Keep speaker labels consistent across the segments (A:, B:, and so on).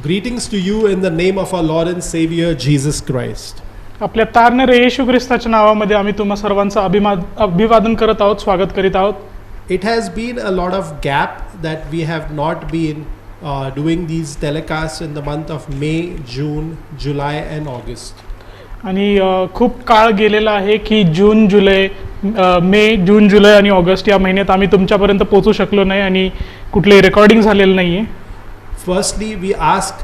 A: Greetings to you in the name of our Lord and Savior Jesus Christ.
B: आपल्या तारणारे येशू ख्रिस्ताच्या नावामध्ये आम्ही तुम्हा सर्वांचं अभिवादन करत आहोत, स्वागत करीत आहोत.
A: It has been a lot of gap that we have not been doing these telecasts in the month of May, June, July and August.
B: आणि खूप काळ गेलेला आहे की मे, जून, जुलै आणि ऑगस्ट या महिन्यात आम्ही तुमच्यापर्यंत पोहोचू शकलो नाही आणि कुठले रेकॉर्डिंग झालेलं नाही आहे.
A: Firstly, we ask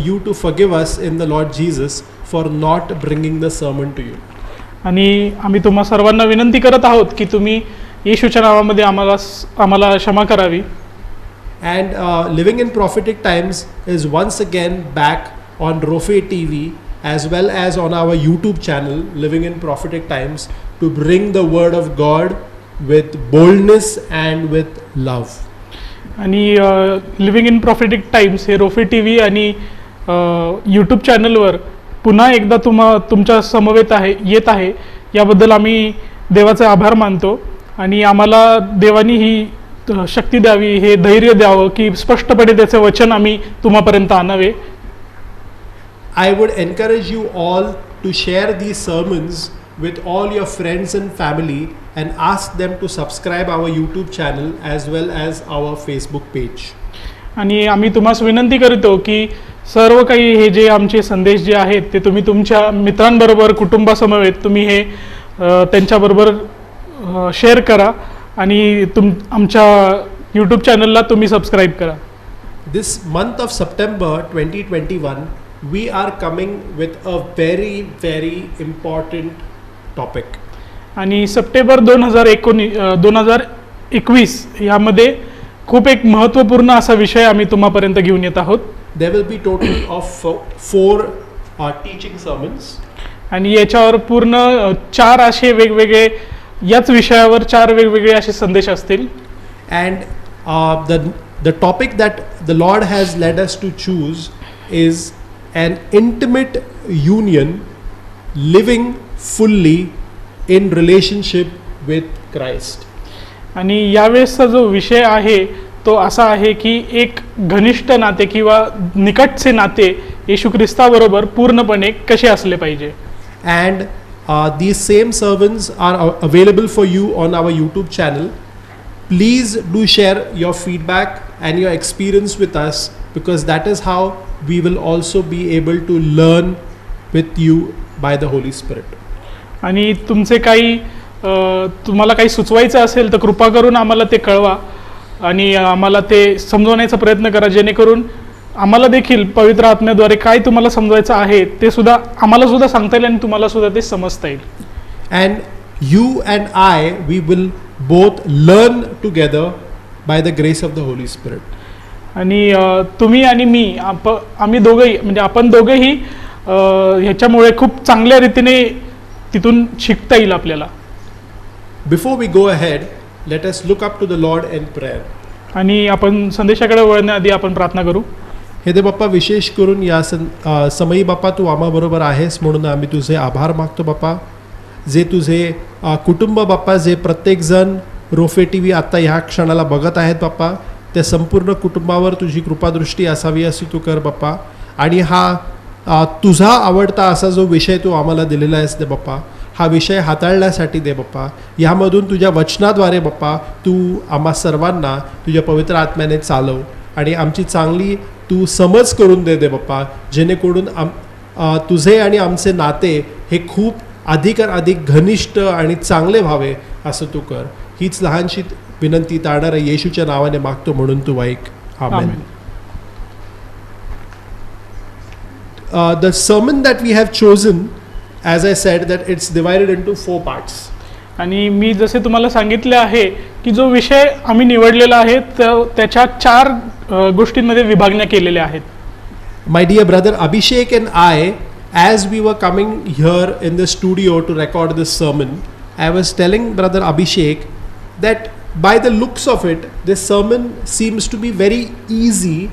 A: you to forgive us in the Lord Jesus for not bringing the sermon to you.
B: आणि आम्ही तुम्हा सर्वांना विनंती करत आहोत की तुम्ही येशूच्या नावामध्ये आम्हाला क्षमा करावी.
A: And Living in Prophetic Times is once again back on Rofe TV as well as on our YouTube channel Living in Prophetic Times to bring the word of God with boldness and with love.
B: आणि living in prophetic times हे रोफे T V आणि YouTube चॅनलवर पुन्हा एकदा तुमच्या समवेत येत आहे. याबद्दल आम्ही देवाचे आभार मानतो आणि आम्हाला देवानी ही शक्ती द्यावी, हे धैर्य द्यावं की स्पष्टपणे त्याचे वचन आम्ही तुम्हापर्यंत आणावे.
A: I would encourage you all to share these sermons with all your friends and family and ask them to subscribe our YouTube channel as well as our Facebook page.
B: आणि आम्ही तुम्हास विनंती करतो की सर्व काही हे जे आमचे संदेश जे आहेत ते तुम्ही तुमच्या मित्रांबरोबर, कुटुंबासमवेत तुम्ही हे त्यांच्याबरोबर शेअर करा आणि आमच्या यूट्यूब चॅनलला तुम्ही सबस्क्राईब करा.
A: This month of September 2021 we are coming with a very very important topic.
B: आणि सप्टेंबर 2021 यामध्ये खूप एक महत्त्वपूर्ण असा विषय आम्ही तुम्हापर्यंत घेऊन येत आहोत.
A: There will be total of 4 teaching sermons.
B: आणि याच्यावर पूर्ण 4 असे वेगवेगळे याच विषयावर 4 वेगवेगळे असे संदेश असतील.
A: And the topic that the Lord has led us to choose is an intimate union, living fully in relationship with Christ.
B: आणि यावेळेसचा जो विषय आहे तो असा आहे की एक घनिष्ठ नाते किंवा निकटचे नाते येशू ख्रिस्ताबरोबर पूर्णपणे कसे असले पाहिजे.
A: And these same sermons are available for you on our YouTube channel. Please do share your feedback and your experience with us because that is how we will also be able to learn with you by the Holy Spirit.
B: आणि तुमचे काही तुम्हाला काही सुचवायचं असेल तर कृपा करून आम्हाला ते कळवा आणि आम्हाला ते समजवण्याचा प्रयत्न करा, जेणेकरून आम्हाला देखील पवित्र आत्म्याद्वारे काय तुम्हाला समजवायचं आहे ते सुद्धा आम्हाला सुद्धा सांगता येईल आणि तुम्हाला सुद्धा ते समजता येईल.
A: And you and I, we will both learn together by the grace of the Holy Spirit.
B: आणि तुम्ही आणि मी आम्ही दोघेही म्हणजे आपण दोघेही ह्याच्यामुळे खूप चांगल्या रीतीने तिथून शिकता येईल आपल्याला.
A: Before we go ahead, let us look up to the Lord in prayer.
B: आणि आपण संदेशाकडे वळण्याआधी आपण प्रार्थना करू.
A: हे दे बाप्पा, विशेष करून या समयी बाप्पा तू आम्हाबरोबर आहेस म्हणून आम्ही तुझे आभार मागतो बाप्पा. जे तुझे कुटुंब बाप्पा, जे प्रत्येकजण रोफे टी व्ही आत्ता ह्या क्षणाला बघत आहेत बाप्पा, त्या संपूर्ण कुटुंबावर तुझी कृपादृष्टी असावी अशी तू कर बाप्पा. आणि हा तुझा आवडता असा जो विषय तू आम्हाला दिलेला आहेस दे बाप्पा, हा विषय हाताळण्यासाठी दे बाप्पा. ह्यामधून तुझ्या वचनाद्वारे बाप्पा तू आम्हा सर्वांना तुझ्या पवित्र आत्म्याने चालव आणि आमची चांगली तू समज करून दे बाप्पा, जेणेकरून तुझे आणि आमचे नाते हे खूप अधिक घनिष्ठ आणि चांगले व्हावे असं तू कर. हीच लहानशी विनंती तारणाऱ्या येशूच्या नावाने मागतो म्हणून तू ऐक. आमेन. The sermon that we have chosen, as I said, that it's divided into 4 parts.
B: आणि मी जसे तुम्हाला सांगितले आहे की जो विषय आम्ही निवडलेला आहे त्याच्या 4 गोष्टींमध्ये विभागण्या केलेल्या आहेत.
A: My dear brother Abhishek and I, as we were coming here in the studio to record this sermon, I was telling brother Abhishek that by the looks of it, this sermon seems to be very easy,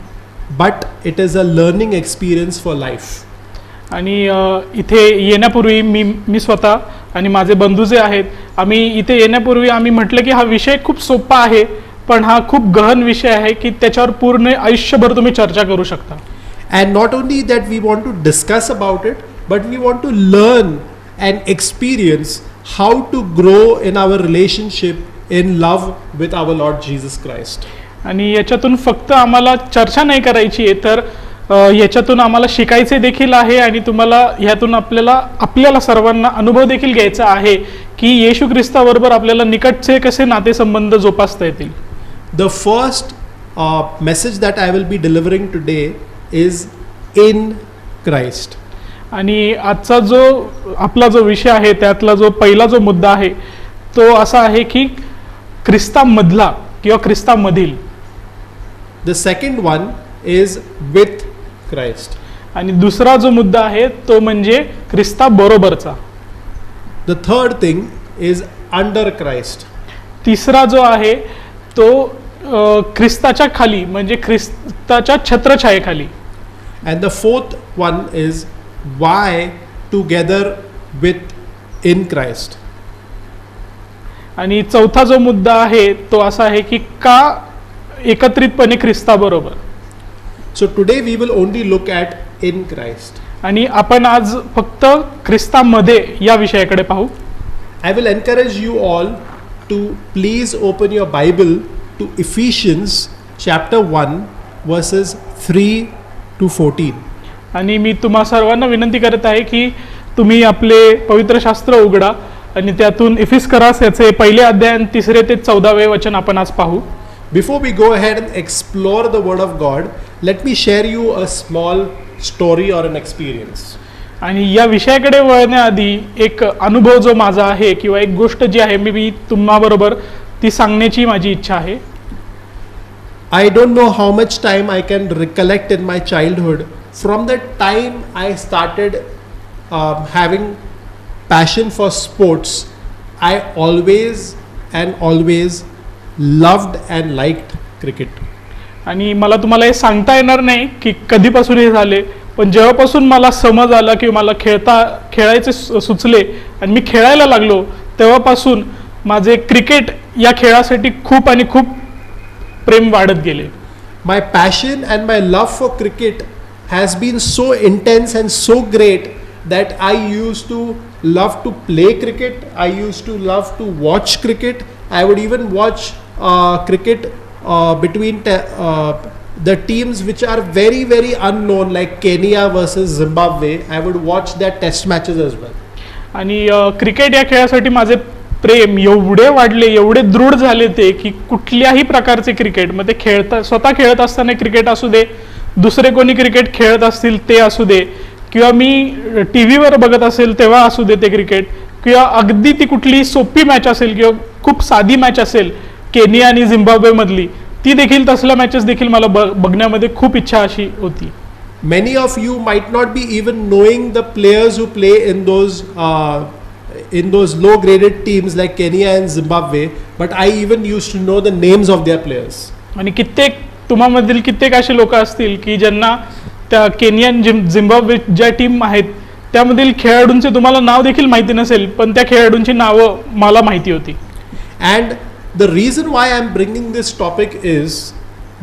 A: but it is a learning experience for life.
B: आणि इथे येण्यापूर्वी मी स्वतः आणि माझे बंधू जे आहेत, आम्ही इथे येण्यापूर्वी आम्ही म्हटलं की हा विषय खूप सोपा आहे, पण हा खूप गहन विषय आहे की त्याच्यावर पूर्ण आयुष्यभर तुम्ही चर्चा करू शकता.
A: And not only that, we want to discuss about it, but we want to learn and experience how to grow in our relationship in love with our Lord Jesus Christ.
B: आणि याच्यातून फक्त आम्हाला चर्चा नाही करायची आहे, तर याच्यातून आम्हाला शिकायचे देखील आहे आणि तुम्हाला ह्यातून आपल्याला सर्वांना अनुभव देखील घ्यायचा आहे की येशू ख्रिस्ताबरोबर आपल्याला निकटचे कसे नातेसंबंध जोपासता येतील.
A: The first message that I will be delivering today is in Christ.
B: आणि आजचा आपला जो विषय आहे त्यातला जो पहिला जो मुद्दा आहे तो असा आहे की ख्रिस्तामधला किंवा ख्रिस्तामधील.
A: The second one is with Christ.
B: आणि दुसरा जो मुद्दा आहे तो म्हणजे ख्रिस्ताबरोबरचा.
A: The third thing is under Christ.
B: तिसरा जो आहे तो ख्रिस्ताच्या खाली म्हणजे ख्रिस्ताच्या छत्रछायेखाली.
A: And the fourth one is why together with in Christ.
B: आणि चौथा जो मुद्दा आहे तो असा आहे की का एकत्रितपणे ख्रिस्ताबरोबर.
A: So today we will only look at in Christ.
B: आणि आपण आज फक्त ख्रिस्तामध्ये या विषयाकडे पाहू.
A: I will encourage you all to please open your Bible to Ephesians chapter 1 verses 3 to 14.
B: आणि मी तुम्हा सर्वांना विनंती करत आहे की तुम्ही आपले पवित्र शास्त्र उघडा आणि त्यातून इफिस्करास याचे पहिले अध्याय 3 ते 14 वचन आपण आज पाहू.
A: Before we go ahead and explore the Word of God, let me share you a small story or an experience.
B: आणि या विषयाकडे वळण्याआधी एक अनुभव जो माझा आहे किंवा एक गोष्ट जी आहे मी तुम्हाबरोबर ती सांगण्याची माझी इच्छा आहे.
A: I don't know how much time I can recollect in my childhood. From the time I started having passion for sports, I always loved and liked cricket.
B: आणि मला तुम्हाला हे सांगता येणार नाही की कधीपासून हे झाले, पण जेव्हापासून मला समज आला की मला खेळायचे सुचले आणि मी खेळायला लागलो तेव्हापासून माझे क्रिकेट या खेळासाठी खूप प्रेम वाढत गेले.
A: My passion and my love for cricket has been so intense and so great that I used to love to play cricket. I used to love to watch cricket. I would even watch cricket between the teams which are very, very unknown, like Kenya versus Zimbabwe. I would watch their test matches as well.
B: आणि cricket या खेळासाठी माझे प्रेम एवढे वाढले, एवढे दृढ झाले ते की कुठल्याही प्रकारचे क्रिकेट मध्ये स्वतः खेळत असताना क्रिकेट असू दे, दुसरे कोणी क्रिकेट खेळत असतील ते असू दे, किंवा मी टीव्हीवर बघत असेल तेव्हा असू दे ते क्रिकेट, किंवा अगदी ती कुठली सोपी मॅच असेल किंवा खूप साधी मॅच असेल केनिया आणि झिम्बाब्वे मधली, ती देखील तसल्या मॅचेस देखील मला बघण्यामध्ये खूप इच्छा अशी होती.
A: Many of you might not be even knowing the players who play in those low graded teams like Kenya and Zimbabwe, but I even used to know the names of their players.
B: आणि तुम्हामधील कित्येक असे लोक असतील की ज्यांना त्या Kenyon Zimbabwe ज्या team आहेत त्यामधील खेळाडूंचे तुम्हाला नाव देखील माहिती नसेल, पण त्या खेळाडूंची नावं मला माहिती होती.
A: And the reason why I'm bringing this topic is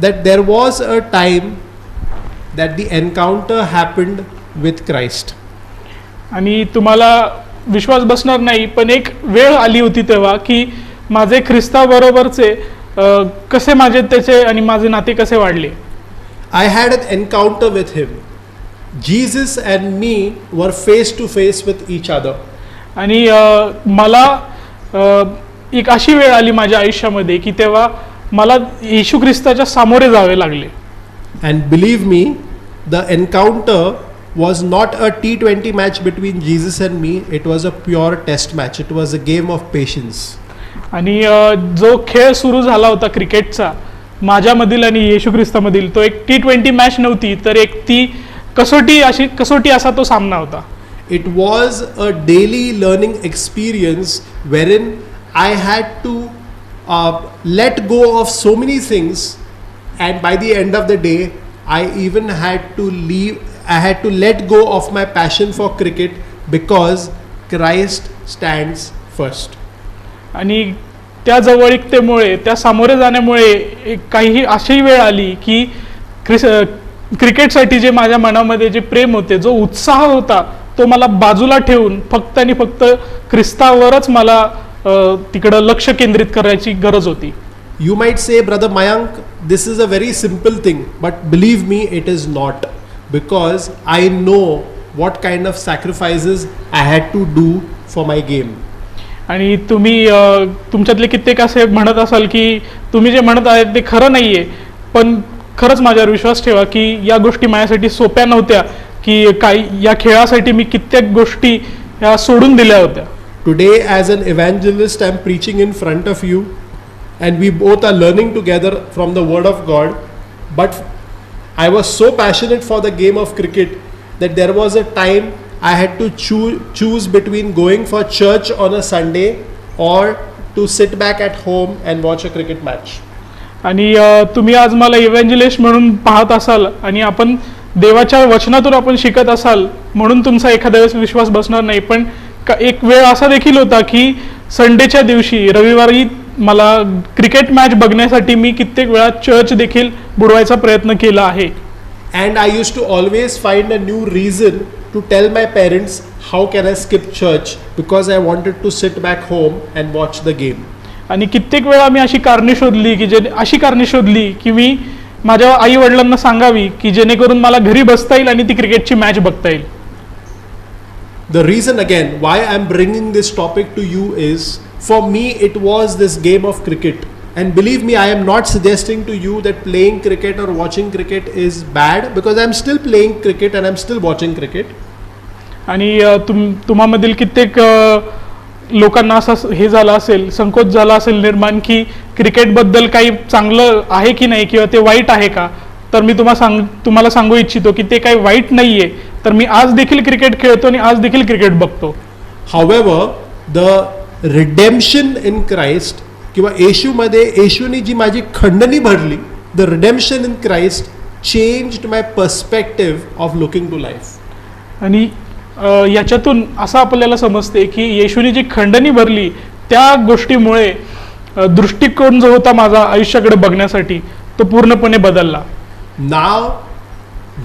A: that there was a time that the encounter happened with Christ.
B: आणि तुम्हाला विश्वास बसणार नाही, पण एक वेळ आली होती तेव्हा की माझे ख्रिस्ताबरोबरचे कसे त्याचे आणि माझे नाते कसे वाढले.
A: I had an encounter with him. Jesus and me were face to face with each other.
B: आणि मला एक अशी वेळ आली माझ्या आयुष्यामध्ये की तेव्हा मला येशू ख्रिस्ताच्या सामोरे जावे लागले.
A: And believe me, the encounter was not a T20 match between Jesus and me. It was a pure test match. It was a game of patience. आणि
B: जो खेळ सुरू झाला होता क्रिकेटचा माझ्यामधील आणि येशू ख्रिस्तामधील, तो एक T20 मॅच नव्हती, तर एक ती कसोटी असा तो सामना होता.
A: It was a daily learning experience wherein I had to let go of so many things, and by the end of the day I even had to let go of my passion for cricket because Christ stands first.
B: आणि त्या जवळीकतेमुळे, त्या सामोरे जाण्यामुळे काही अशी वेळ आली की क्रिकेटसाठी जे माझ्या मनामध्ये जे प्रेम होते, जो उत्साह होता, तो मला बाजूला ठेवून फक्त आणि फक्त ख्रिस्तावरच मला तिकडं लक्ष केंद्रित करायची गरज होती.
A: You might say, Brother Mayank, this is a very simple thing, but believe me, it is not. Because I know what kind of sacrifices I had to do for my game.
B: आणि तुम्ही तुमच्यातले कित्येक असे म्हणत असाल की तुम्ही जे म्हणत आहात ते खरं नाहीये, पण खरंच माझ्यावर विश्वास ठेवा की या गोष्टी माझ्यासाठी सोप्या नव्हत्या, की काही या खेळासाठी मी कित्येक गोष्टी या सोडून दिल्या होत्या.
A: Today, as an evangelist, I'm preaching in front of you, and we both are learning together from the Word of God. But I was so passionate for the game of cricket that there was a time I had to choose between going for church on a Sunday or to sit back at home and watch a cricket match.
B: आणि तुम्ही आज मला इव्हँजलिस्ट म्हणून पाहत असाल आणि आपण देवाच्या वचनातून आपण शिकत असाल म्हणून तुमचा एखाद्या वेळेस विश्वास बसणार नाही, पण एक वेळ असा देखील होता की संडेच्या दिवशी रविवारी मला क्रिकेट मॅच बघण्यासाठी मी कित्येक वेळा चर्च देखील बुडवायचा प्रयत्न केला आहे.
A: And I used to always find a new reason to tell my parents how can I skip church because I wanted to sit back home and watch the game.
B: आणि कित्येक वेळा मी अशी कारणे शोधली की मी माझ्या आई वडिलांना सांगावी की जेणेकरून मला घरी बसता येईल आणि ती क्रिकेटची मॅच बघता येईल.
A: The reason again why I'm bringing this topic to you is, for me it was this game of cricket, and believe me, I am not suggesting to you that playing cricket or watching cricket is bad, because I'm still playing cricket and I'm still watching cricket.
B: आणि तुम्हामधील कित्येक लोकांना असं हे झालं असेल, संकोच झाला असेल निर्माण की क्रिकेटबद्दल काही चांगलं आहे की नाही किंवा ते वाईट आहे का, तर मी तुम्हाला सांगू इच्छितो की ते काही वाईट नाहीये. तर मी आज देखील क्रिकेट खेळतो आणि आज देखील क्रिकेट बघतो.
A: However, the redemption in Christ किंवा येशूने जी माझी खंडणी भरली, the redemption in Christ changed my perspective of looking to life.
B: आणि याच्यातून असं आपल्याला समजते की येशूने जी खंडणी भरली त्या गोष्टीमुळे दृष्टिकोन जो होता माझा आयुष्याकडे बघण्यासाठी तो पूर्णपणे बदलला.
A: Now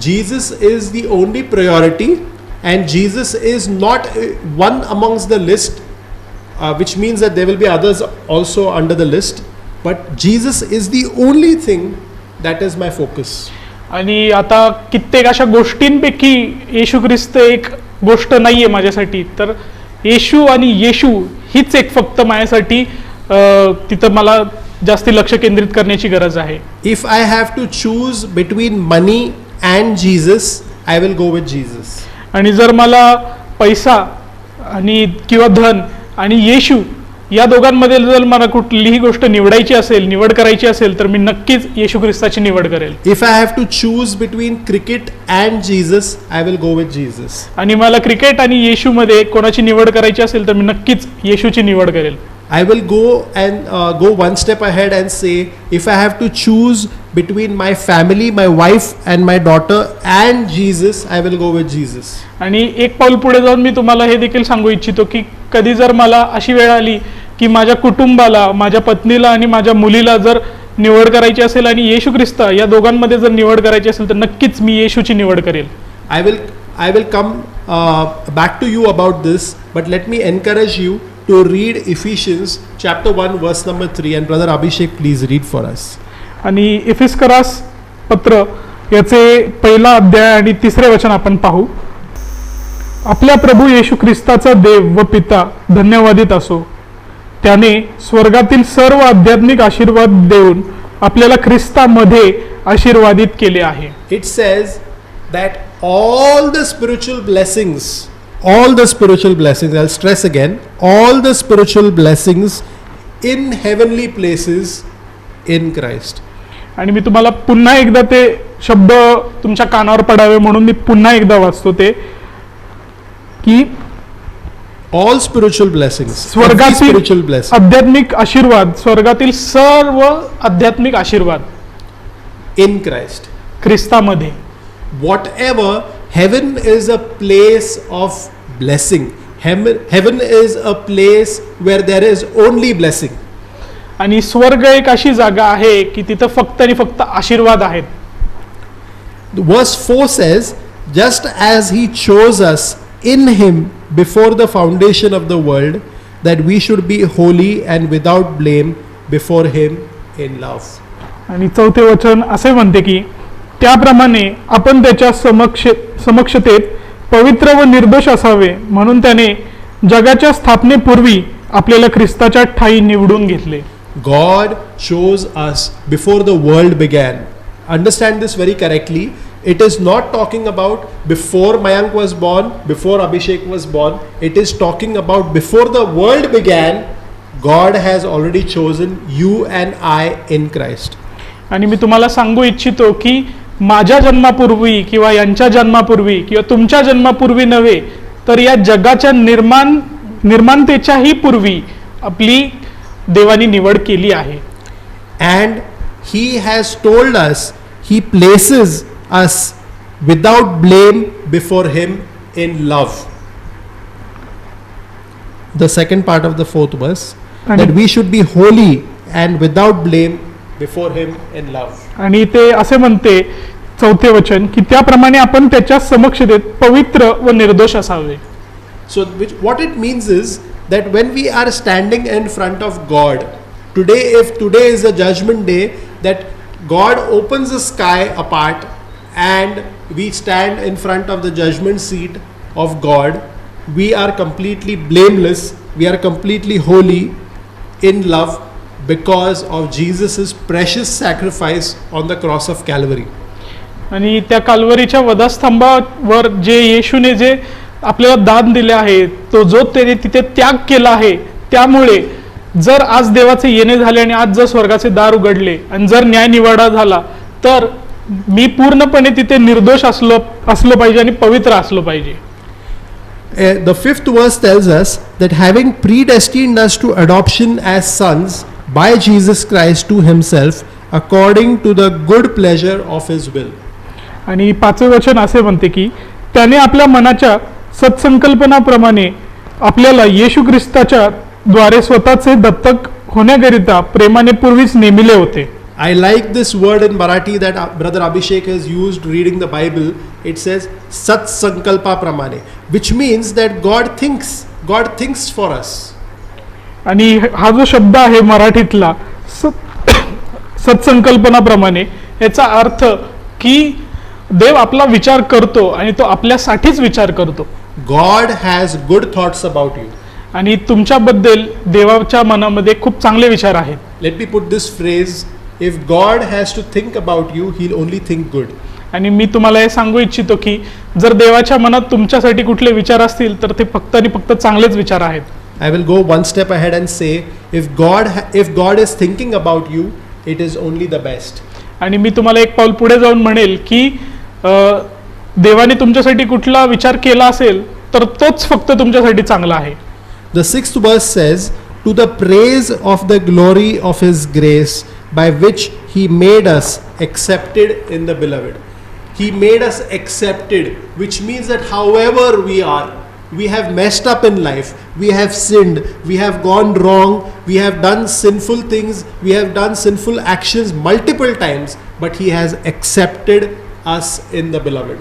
A: Jesus is the only priority, and Jesus is not one amongst the list, which means that there will be others also under the list, but Jesus is the only thing that is my focus.
B: आणि आता कित्येक अशा गोष्टींपैकी येशू ख्रिस्त एक गोष्ट नाहीये माझ्यासाठी, तर येशू आणि येशू हीच एक फक्त माझ्यासाठी तिथं मला जास्ती लक्ष केंद्रित करण्याची गरज आहे.
A: If I have to choose between money and Jesus, I will go with Jesus.
B: आणि जर मला पैसा आणि किंवा धन आणि येशू या दोघांमध्ये जर मला कुठलीही गोष्ट निवड करायची असेल तर मी नक्कीच येशू ख्रिस्ताची निवड करेल.
A: If I have to choose between cricket and Jesus, I will go with Jesus.
B: आणि मला क्रिकेट आणि येशू मध्ये कोणाची निवड करायची असेल तर मी नक्कीच येशूची निवड करेल.
A: I will go one step ahead and say, if I have to choose between my family, my wife and my daughter and Jesus, I will go with Jesus.
B: आणि एक पाऊल पुढे जाऊन मी तुम्हाला हे देखील सांगू इच्छितो की कधी जर मला अशी वेळ आली की माझ्या कुटुंबाला, माझ्या पत्नीला आणि माझ्या मुलीला जर निवड करायची असेल आणि येशू ख्रिस्त या दोघांमध्ये जर निवड करायची असेल तर नक्कीच मी येशूची निवड करेल.
A: I will come back to you about this, but let me encourage you to read Ephesians chapter 1 verse number 3, and brother Abhishek, please read for us.
B: आणि एफिस्करास पत्र याचे पहिला अध्याय आणि 3रे वचन आपण पाहू. आपल्या प्रभू येशू ख्रिस्ताचा देव व पिता धन्यवादित असो, त्याने स्वर्गातील सर्व आध्यात्मिक आशीर्वाद देऊन आपल्याला ख्रिस्तामध्ये आशीर्वादित केले आहे.
A: It says that all the spiritual blessings, I'll stress again, all the spiritual blessings in heavenly places in Christ.
B: आणि मी तुम्हाला पुन्हा एकदा ते शब्द तुमच्या कानावर पडावे म्हणून मी पुन्हा एकदा वाचतो ते की
A: all spiritual blessings,
B: स्वर्गातील
A: spiritual blessings
B: आध्यात्मिक आशीर्वाद, स्वर्गातील सर्व आध्यात्मिक आशीर्वाद
A: in Christ.
B: ख्रिस्तामध्ये.
A: Whatever, heaven is a place of blessing. Heaven is a place where there is only blessing.
B: आणि स्वर्ग एक अशी जागा आहे की तिथं फक्त आणि फक्त आशीर्वाद आहेत.
A: Verse 4 says, just as he chose us in him before the foundation of the world, that we should be holy and without blame before him in love.
B: आणि 4थे वचन असे म्हणते की त्याप्रमाणे आपण त्याच्या समक्षतेत पवित्र व निर्दोष असावे म्हणून त्याने जगाच्या स्थापनेपूर्वी आपल्याला ख्रिस्ताच्या ठायी निवडून घेतले.
A: God chose us before the world began. Understand this very correctly. It is not talking about before Mayank was born, before Abhishek was born. It is talking about before the world began, God has already chosen you and I in Christ.
B: आणि मी तुम्हाला सांगू इच्छितो की माझ्या जन्मापूर्वी किंवा यांच्या जन्मापूर्वी किंवा तुमच्या जन्मापूर्वी नव्हे तर या जगाच्या निर्माणतेच्याही पूर्वी आपली देवानी निवड केली आहे.
A: And he has told us, he places us without blame before him in love. The second part of the 4th verse, that we should be holy and without blame before him in love.
B: आणि ते असे म्हणते 4थे वचन की त्याप्रमाणे आपण त्याच्या समक्षतेत पवित्र व निर्दोष असावे.
A: So what it means is that when we are standing in front of God, if today is a judgment day, that God opens the sky apart and we stand in front of the judgment seat of God, we are completely blameless, we are completely holy in love because of Jesus' precious sacrifice on the cross of Calvary.
B: आणि त्या काल्वरीच्या वधस्तंभावर जे येशूने जे आपल्याला दान दिले आहे, तो जो त्याने तिथे त्याग केला आहे, त्यामुळे जर आज देवाचे येणे झाले आणि आज जर स्वर्गाचे दार उघडले आणि जर न्याय निवाडा झाला तर मी पूर्णपणे तिथे निर्दोष असलो पाहिजे आणि पवित्र असलो पाहिजे.
A: The 5th verse tells us that having predestined us to adoption as sons by Jesus Christ to himself according to the good pleasure of his will.
B: आणि 5वे वचन असे म्हणते की त्याने आपल्या मनाच्या सत्संकल्पनाप्रमाणे आपल्याला येशू ख्रिस्ताच्या द्वारे स्वतःचे दत्तक होण्याकरिता प्रेमाने पूर्वीच नेमिले होते.
A: I like this word in Marathi that brother Abhishek has used reading the Bible. It says Sat Sankalpa Pramane, which means that God thinks for us.
B: आणि हा जो शब्द आहे मराठीतला सत्संकल्पनाप्रमाणे, याचा अर्थ की देव आपला विचार करतो आणि तो आपल्यासाठीच विचार करतो.
A: God has good thoughts about you.
B: आणि तुमच्याबद्दल देवाच्या मनामध्ये खूप चांगले विचार आहेत.
A: Let me put this phrase, if God has to think about you, he'll only think good.
B: आणि मी तुम्हाला हे सांगू इच्छितो की जर देवाच्या मनात तुमच्यासाठी कुठले विचार असतील तर ते फक्त आणि फक्त चांगलेच विचार आहेत.
A: I will go one step ahead and say, if God is thinking about you, it is only the best.
B: आणि मी तुम्हाला एक पाऊल पुढे जाऊन म्हणेल की देवाने तुमच्यासाठी कुठला विचार केला असेल तर तोच फक्त तुमच्यासाठी चांगला आहे.
A: The 6th verse says, to the praise of the glory of his grace by which he made us accepted in the beloved. He made us accepted, which means that however we are, we have messed up in life, we have sinned, we have gone wrong, we have done sinful things, we have done sinful actions multiple times, but he has accepted us in the beloved.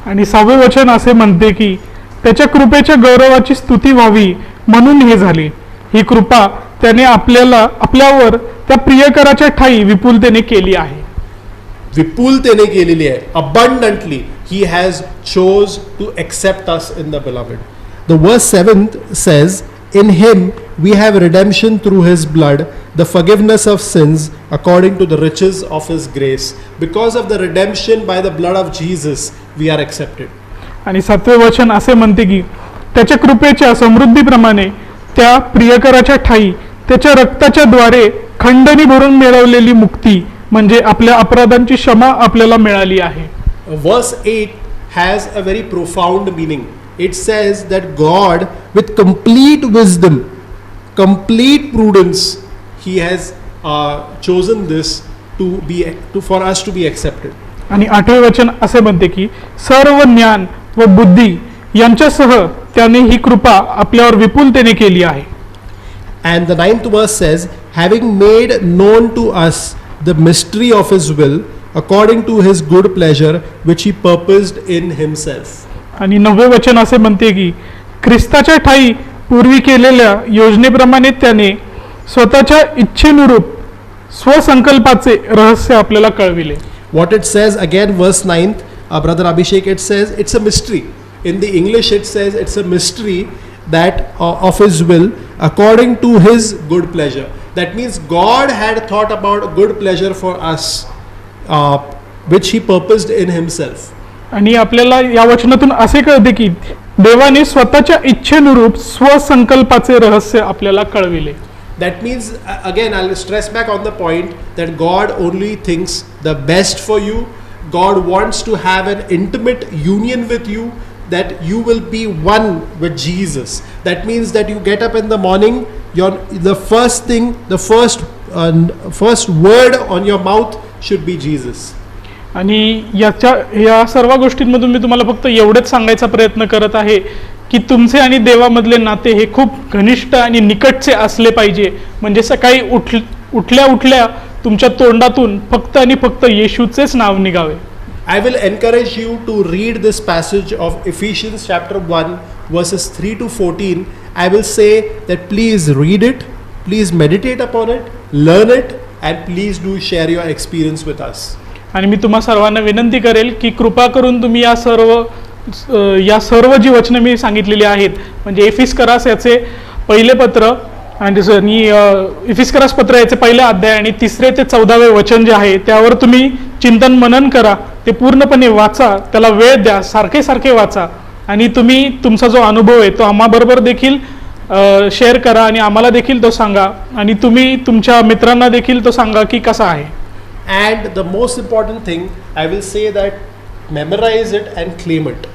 B: आणि 6वे वचन असे म्हणते की त्याच्या कृपेच्या गौरवाची स्तुती व्हावी म्हणून हे झाले. ही कृपा त्याने आपल्यावर त्या प्रियकराच्या ठाई विपुलतेने केली आहे.
A: विपुलतेने केलेली आहे. Abundantly he has chose to accept us in the beloved. The verse 7 says, in him we have redemption through his blood, the forgiveness of sins according to the riches of his grace. Because of the redemption by the blood of Jesus, we are accepted.
B: आणि 7वे वचन असे म्हणते की त्याच्या कृपेच्या समृद्धीप्रमाणे त्या प्रियकराच्या ठाई त्याच्या रक्ताच्या द्वारे खंडणी भरून मिळवलेली मुक्ती म्हणजे आपल्या अपराधांची क्षमा आपल्याला मिळाली आहे.
A: Verse 8 has a very profound meaning. It says that God, with complete wisdom, complete prudence, he has chosen this for us to be accepted.
B: आणि 8वे वचन असे म्हणते की सर्व ज्ञान व बुद्धी यांच्यासह त्याने ही कृपा आपल्यावर विपुलतेने केली आहे.
A: And the 9th verse says, having made known to us the mystery of his will according to his good pleasure which he purposed in himself.
B: आणि 9वे वचन असे म्हणते की ख्रिस्ताच्या ठायी पूर्वी केलेल्या योजनेप्रमाणे त्याने स्वतःच्या इच्छेनुरूप स्वसंकल्पाचे रहस्य आपल्याला कळविले.
A: What it says again, verse 9th, Brother Abhishek, it says it's a mystery. In the English it says it's a mystery that of his will according to his good pleasure. That means God had thought about good pleasure for us, which he purposed in himself.
B: आणि आपल्याला या वचनातून असे कळते की देवाने स्वतःच्या इच्छेनुरूप स्वसंकल्पाचे रहस्य आपल्याला कळविले.
A: That means, again, I'll stress back on the point that God only thinks the best for you. God wants to have an intimate union with you, that you will be one with Jesus. That means that you get up in the morning, the first thing, the first word on your mouth should be Jesus.
B: आणि या सर्व गोष्टींमधून मी तुम्हाला फक्त एवढंच सांगायचा प्रयत्न करत आहे की तुमचे आणि देवामधले नाते हे खूप घनिष्ठ आणि निकटचे असले पाहिजे. म्हणजे सकाळी उठल्या तुमच्या तोंडातून फक्त आणि फक्त येशूचेच नाव निघावे.
A: I will encourage you to read this passage of Ephesians chapter 1 verses 3 to 14. I will say that please read it, please meditate upon it, learn it, and please do share your experience with us.
B: आणि मी तुम्हा सर्वांना विनंती करेल की कृपा करून तुम्ही या सर्व जी वचनं मी सांगितलेली आहेत, म्हणजे एफिसकरास याचे पहिले पत्र आणि एफिसकरास पत्र याचे पहिले अध्याय आणि 3 ते 14 वचन जे आहे त्यावर तुम्ही चिंतन मनन करा. ते पूर्णपणे वाचा, त्याला वेळ द्या, सारखे वाचा आणि तुम्ही तुमचा जो अनुभव आहे तो आम्हाबरोबर देखील शेअर करा आणि आम्हाला देखील तो सांगा आणि तुम्ही तुमच्या मित्रांना देखील तो सांगा की कसा आहे.
A: And the most important thing, I will say that memorize it and claim it.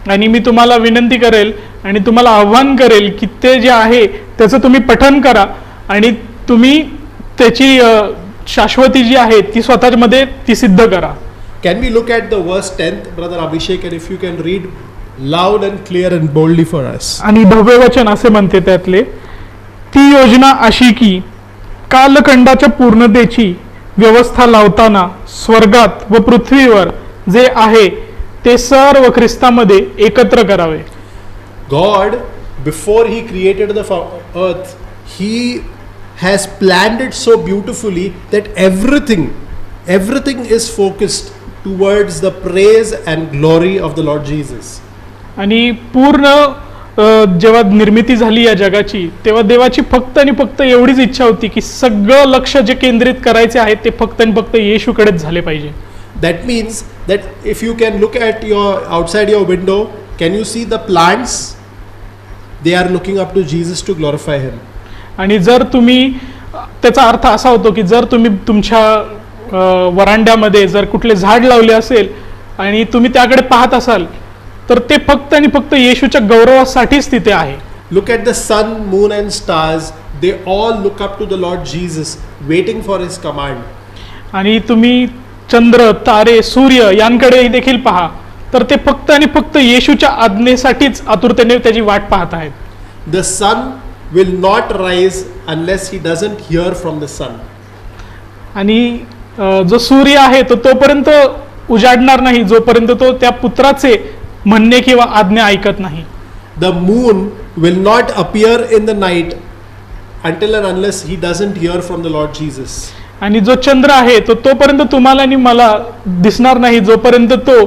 B: आणि मी तुम्हाला विनंती करेल आणि तुम्हाला आव्हान करेल की ते जे आहे त्याचं तुम्ही पठण करा आणि तुम्ही त्याची शाश्वती जी आहे ती स्वतःमध्ये ती सिद्ध करा.
A: Can we look at the verse 10th, Brother Abhishek, and if you can read loud and clear and boldly for us.
B: आणि 10वे वचन असे म्हणते त्यातले, ती योजना अशी की कालखंडाच्या पूर्णतेची व्यवस्था लावताना स्वर्गात व पृथ्वीवर जे आहे ते सर्व ख्रिस्तामध्ये एकत्र करावे.
A: God, before he created the earth, he has planned it so beautifully that everything is focused towards the praise and glory of the Lord Jesus.
B: आणि पूर्ण जेव्हा निर्मिती झाली या जगाची तेव्हा देवाची फक्त आणि फक्त एवढीच इच्छा होती की सगळं लक्ष जे केंद्रित करायचे आहे ते फक्त आणि फक्त येशूकडेच झाले पाहिजे.
A: That means that if you can look at outside your window, can you see the plants? They are looking up to Jesus to glorify him.
B: आणि जर तुम्ही त्याचा अर्थ असा होतो की जर तुम्ही तुमच्या वरांड्यामध्ये जर कुठले झाड लावले असेल आणि तुम्ही त्याकडे पाहत असाल तर ते फक्त आणि फक्त येशूच्या गौरवासाठीच तिथे आहे.
A: Look at the sun, moon and stars. They all look up to the Lord Jesus, waiting for his command.
B: आणि तुम्ही चंद्र, तारे, सूर्य यांकडे देखील पहा तर ते फक्त आणि फक्त येशूच्या आज्ञेसाठीच आतुरतेने त्याची वाट पाहत आहेत.
A: The sun will not rise unless he doesn't hear from the sun.
B: आणि जो सूर्य आहे तो तोपर्यंत उजाडणार नाही जोपर्यंत तो त्या पुत्राचे म्हणणे किंवा आज्ञा ऐकत नाही.
A: The moon will not appear in the night until and unless he doesn't hear from the Lord Jesus.
B: आणि जो चंद्र आहे तो तोपर्यंत तुम्हाला आणि मला दिसणार नाही जोपर्यंत तो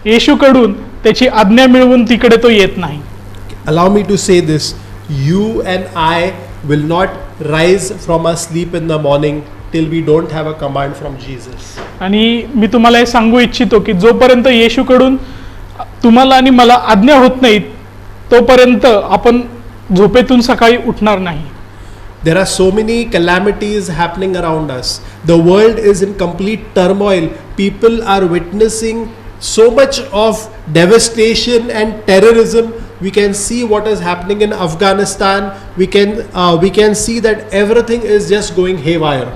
B: येशूकडून त्याची आज्ञा मिळवून तिकडे तो येत नाही.
A: Allow me to say this, you and I will not rise from our sleep in the morning till we don't have a command from Jesus.
B: आणि मी तुम्हाला हे सांगू इच्छितो की जोपर्यंत येशूकडून तुम्हाला आणि मला आज्ञा होत नाही तोपर्यंत आपण झोपेतून सकाळी उठणार नाही.
A: There are so many calamities happening around us. The world is in complete turmoil. People are witnessing so much of devastation and terrorism. We can see what is happening in Afghanistan. We can see that everything is just going haywire.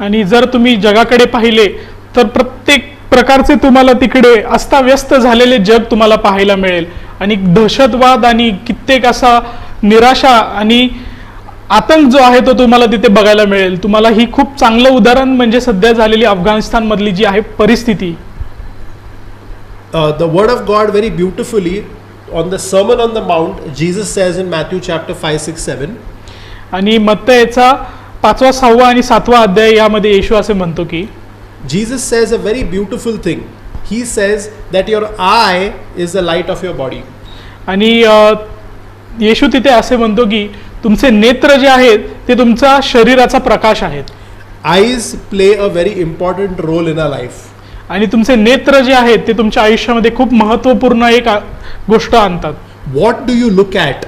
B: आणि जर तुम्ही जगाकडे पाहिले तर प्रत्येक प्रकारचे तुम्हाला तिकडे अस्ताव्यस्त झालेले जग तुम्हाला पाहायला मिळेल आणि दहशतवाद आणि कित्येक असा निराशा आणि आतंक जो आहे तो तुम्हाला तिथे बघायला मिळेल. तुम्हाला ही खूप चांगलं उदाहरण म्हणजे सध्या झालेली अफगाणिस्तान मधली जी आहे परिस्थिती.
A: The word of God very beautifully on the Sermon on the Mount, Jesus says in Matthew chapter 5, 6, 7,
B: आणि मत्तयचा 5वा, 6वा आणि 7वा अध्याय यामध्ये येशू असे म्हणतो की
A: Jesus says a very beautiful thing. He says that your eye is the light of your body.
B: आणि येशू तिथे असे म्हणतो की तुमचे नेत्र जे आहेत ते तुमचा शरीराचा प्रकाश आहेत.
A: Eyes play a very important role in our life.
B: आणि तुमचे नेत्र जे आहेत ते तुमच्या आयुष्यामध्ये खूप महत्त्वपूर्ण एक गोष्ट आणतात.
A: What do you look at?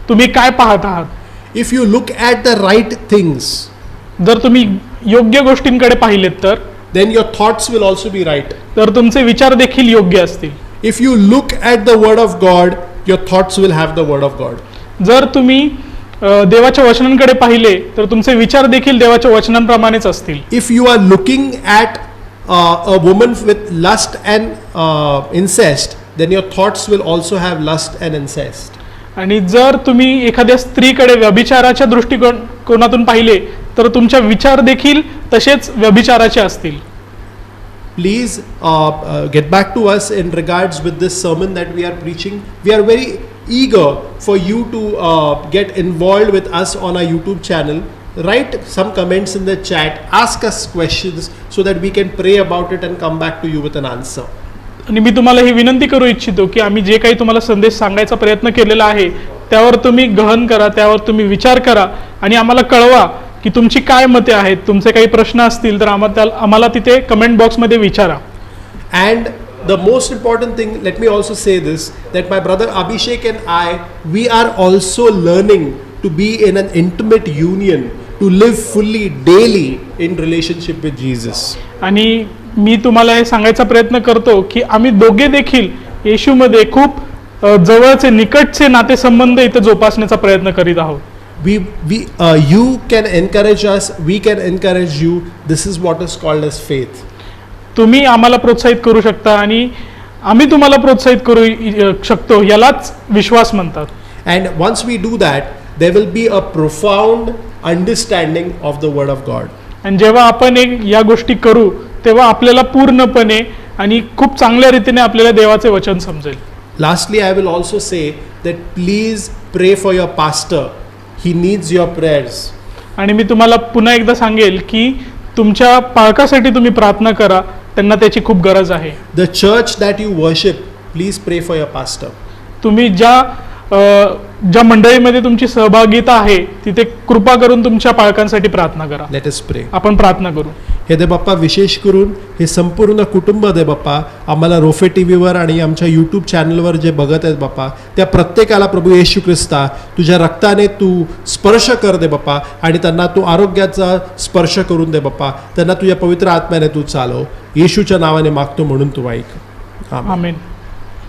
B: तुम्ही काय पाहत आहात?
A: If you look at the right things,
B: जर तुम्ही योग्य गोष्टींकडे पाहिलेत तर
A: then your thoughts will also be right.
B: तर तुमचे विचार देखील योग्य असतील.
A: If you look at the word of God, your thoughts will have the word of God.
B: जर तुम्ही देवाच्या वचनांकडे पाहिले तर तुमचे विचार देखील देवाच्या वचनांप्रमाणेच असतील.
A: If you are looking at a woman with lust and incest, then your thoughts will also have lust and incest.
B: आणि जर तुम्ही एखाद्या स्त्रीकडे व्यभिचाराच्या दृष्टिकोनातून पाहिले तर तुमच्या विचार देखील तसेच व्यभिचाराचे असतील.
A: Please get back to us in regards with this sermon that we are preaching. We are very eager for you to get involved with us on our YouTube channel. Write some comments in the chat, ask us questions so that we can pray about it and come back to you with an answer.
B: आणि मी तुम्हाला ही विनंती करू इच्छितो की आम्ही जे काही तुम्हाला संदेश सांगायचा प्रयत्न केलेला आहे त्यावर तुम्ही गहन करा, त्यावर तुम्ही विचार करा आणि आम्हाला कळवा की तुमची काय मते आहेत. तुमचे काही प्रश्न असतील तर आम्हाला तिथे कमेंट बॉक्समध्ये विचारा.
A: And the most important thing, let me also say this, that my brother Abhishek and I, we are also learning to be in an intimate union, to live fully daily in relationship with Jesus.
B: आणि मी तुम्हाला हे सांगायचा प्रयत्न करतो की आम्ही दोघे देखील येशूमध्ये खूप जवळचे निकटचे नातेसंबंध इथे जोपासण्याचा प्रयत्न करीत आहोत.
A: You can encourage us, we can encourage you. This is what is called as faith.
B: तुम्ही आम्हाला प्रोत्साहित करू शकता आणि आम्ही तुम्हाला प्रोत्साहित करू शकतो, यालाच विश्वास म्हणतात.
A: And once we do that, there will be a profound understanding of the word of God.
B: आणि जेव्हा आपण या गोष्टी करू तेव्हा आपल्याला पूर्णपणे आणि खूप चांगल्या रीतीने आपल्याला देवाचे वचन समजेल.
A: Lastly, I will also say that please pray for your pastor. He needs your prayers.
B: आणि मी तुम्हाला पुन्हा एकदा सांगेल की तुमच्या पालकासाठी तुम्ही प्रार्थना करा, त्यांना त्याची खूप गरज आहे.
A: The church that you worship, please pray for your pastor.
B: तुम्ही ज्या मंडळीमध्ये तुमची सहभागिता आहे तिथे कृपा करून तुमच्या पालकांसाठी प्रार्थना करा.
A: Let us pray.
B: आपण प्रार्थना करू.
A: हे दे बाप्पा, विशेष करून हे संपूर्ण कुटुंब दे बाप्पा, आम्हाला रोफे टीव्हीवर आणि आमच्या यूट्यूब चॅनलवर जे बघत आहेत बाप्पा, त्या प्रत्येकाला प्रभू येशू ख्रिस्ता तुझ्या रक्ताने तू स्पर्श कर दे बाप्पा आणि त्यांना तू आरोग्याचा स्पर्श करून दे बाप्पा. त्यांना तुझ्या पवित्र आत्म्याने तू चालव. येशूच्या नावाने मागतो म्हणून तू ऐक. आमेन.
B: आमेन.